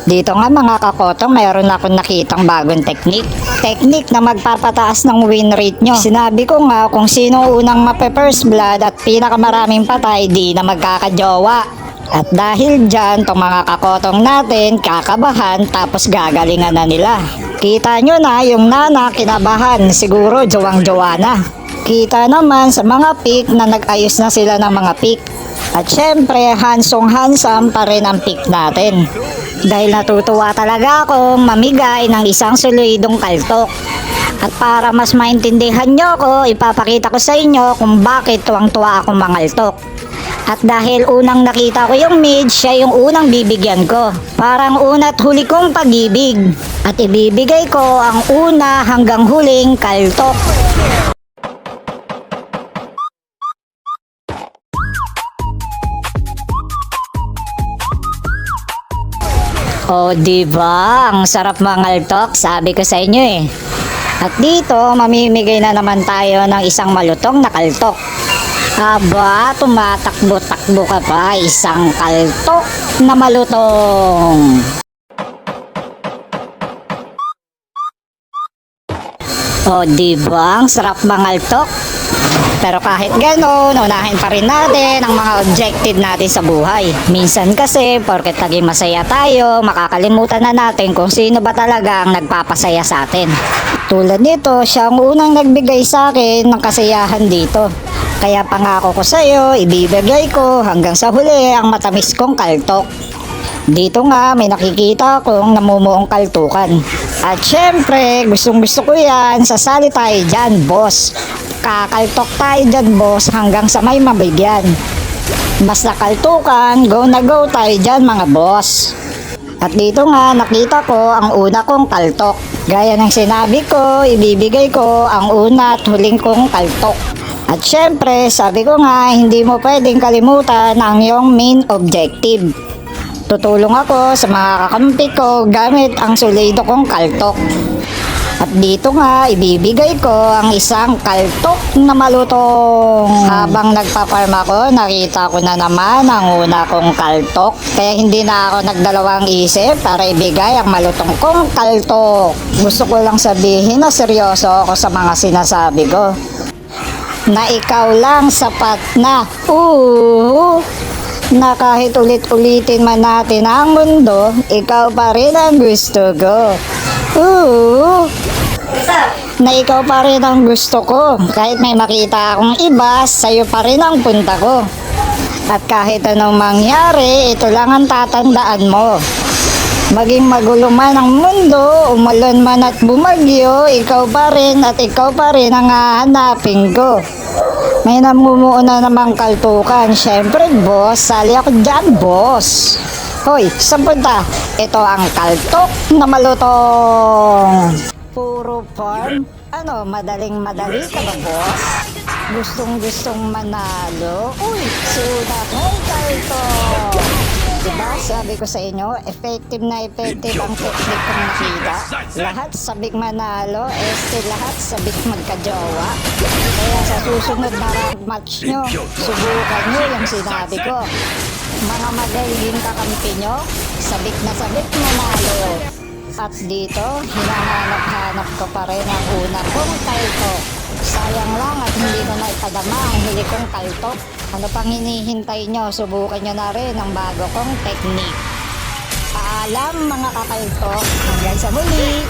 Dito nga mga kakotong, mayroon akong nakitang bagong technique. Technique na magpapataas ng win rate nyo. Sinabi ko nga kung sino unang mape-first blood at pinakamaraming patay, di na magkakajowa. At dahil dyan, itong mga kakotong natin, kakabahan tapos gagalingan na nila. Kita nyo na yung nana kinabahan, siguro jowang-jowa na. Kita naman sa mga pick na nag-ayos na sila ng mga pick. At syempre, hansong-hansam pa rin ang pick natin. Dahil natutuwa talaga akong mamigay ng isang solidong kaltok. At para mas maintindihan nyo ko, ipapakita ko sa inyo kung bakit tuwang-tuwa akong mangaltok. At dahil unang nakita ko yung mid, siya yung unang bibigyan ko. Parang una't huli kong pag-ibig. At ibibigay ko ang una hanggang huling kaltok. O diba, ang sarap mangaltok, sabi ko sa inyo eh. At dito, mamimigay na naman tayo ng isang malutong na kaltok. Aba, tumatakbo-takbo ka pa, isang kaltok na malutong. O diba, ang sarap mangaltok. Pero kahit gano'n, unahin pa rin natin ang mga objective natin sa buhay. Minsan kasi, porket naging masaya tayo, makakalimutan na natin kung sino ba talaga ang nagpapasaya sa atin. Tulad nito, siya ang unang nagbigay sa akin ng kasiyahan dito. Kaya pangako ko sa'yo, ibibigay ko hanggang sa huli ang matamis kong kaltok. Dito nga, may nakikita akong namumuong kaltukan. At syempre, gustong-gusto ko yan, sasali tayo dyan, boss. Kakaltok tayo dyan, boss, hanggang sa may mabigyan. Basta kaltukan, go na go tayo dyan, mga boss. At dito nga, nakita ko ang una kong kaltok. Gaya ng sinabi ko, ibibigay ko ang una at huling kong kaltok. At syempre, sabi ko nga, hindi mo pwedeng kalimutan ang iyong main objective. Tutulong ako sa mga kakampi ko gamit ang solido kong kaltok. At dito nga, ibibigay ko ang isang kaltok na malutong. Habang nagpa-farm ako, nakita ko na naman ang una kong kaltok. Kaya hindi na ako nagdalawang isip para ibigay ang malutong kong kaltok. Gusto ko lang sabihin na seryoso ako sa mga sinasabi ko. Na ikaw lang sapat na. Na kahit ulit-ulitin man natin ang mundo, ikaw pa rin ang gusto ko. Na ikaw pa rin ang gusto ko. Kahit may makita akong iba, sa'yo pa rin ang punta ko. At kahit anong mangyari, ito lang ang tatandaan mo. Maging magulo man ang mundo, umulan man at bumagyo, ikaw pa rin at ikaw pa rin ang hahanapin ko. May namumuo na namang kaltukan. Syempre, boss, sali ako dyan, boss. Hoy, saan punta? Ito ang kaltok na malutong. Puro farm? Ano, madaling-madali ka ba, boss? Gustong-gustong manalo? Uy, sulat ng kaltok. Diba, sabi ko sa inyo, effective na effective ang technique kong nakita. Lahat sabik manalo, lahat sabik magkajowa. Kaya sa susunod na rank match nyo, subukan nyo yung sinabi ko. Mga magaling kakampi nyo, sabik na sabik manalo. At dito, hinahanap-hanap ko pa rin ang una kong kaltok. Sayang lang at hindi ko na ipadama ang huli kong kaltok. Ano pang hinihintay nyo? Subukan nyo na rin ang bago kong technique. Paalam mga kakaltok. Hanggang sa muli!